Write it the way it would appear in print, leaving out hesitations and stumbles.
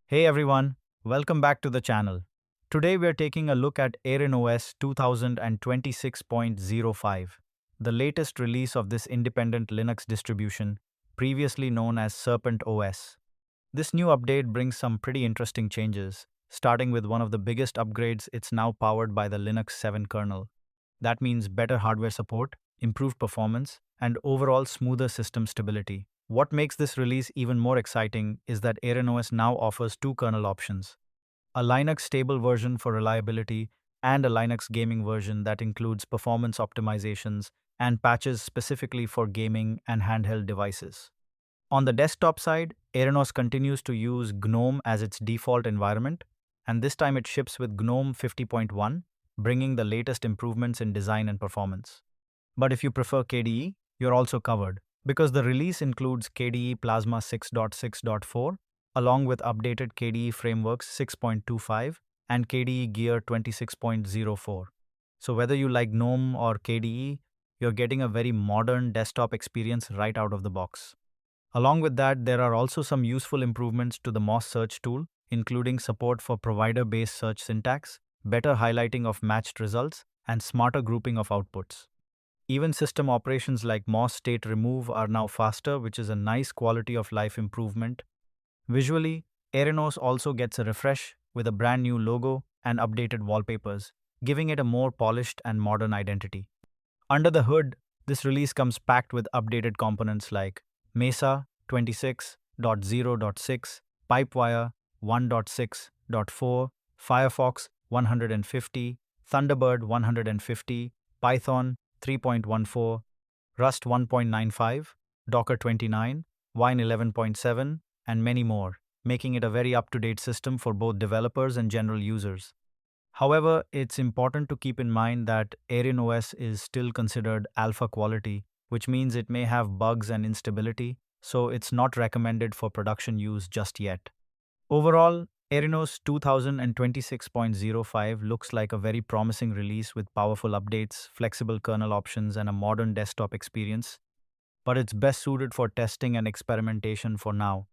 Hey everyone, welcome back to the channel. Today we are taking a look at AerynOS 2026.05, the latest release of this independent Linux distribution, previously known as Serpent OS. This new update brings some pretty interesting changes, starting with one of the biggest upgrades. It's now powered by the Linux 7 kernel. That means better hardware support, improved performance, and overall smoother system stability. What makes this release even more exciting is that AerynOS now offers two kernel options: a Linux stable version for reliability and a Linux gaming version that includes performance optimizations and patches specifically for gaming and handheld devices. On the desktop side, AerynOS continues to use GNOME as its default environment, and this time it ships with GNOME 50.1, bringing the latest improvements in design and performance. But if you prefer KDE, you're also covered, because the release includes KDE Plasma 6.6.4, along with updated KDE Frameworks 6.25 and KDE Gear 26.04. So whether you like GNOME or KDE, you're getting a very modern desktop experience right out of the box. Along with that, there are also some useful improvements to the MOS search tool, including support for provider-based search syntax, better highlighting of matched results, and smarter grouping of outputs. Even system operations like MOS state remove are now faster, which is a nice quality of life improvement. Visually, AerynOS also gets a refresh with a brand new logo and updated wallpapers, giving it a more polished and modern identity. Under the hood, this release comes packed with updated components like Mesa 26.0.6, Pipewire 1.6.4, Firefox 150, Thunderbird 150, Python 3.14, Rust 1.95, Docker 29, Wine 11.7, and many more, making it a very up-to-date system for both developers and general users. However, it's important to keep in mind that AerynOS is still considered alpha quality, which means it may have bugs and instability, so it's not recommended for production use just yet. Overall, AerynOS 2026.05 looks like a very promising release with powerful updates, flexible kernel options, and a modern desktop experience, but it's best suited for testing and experimentation for now.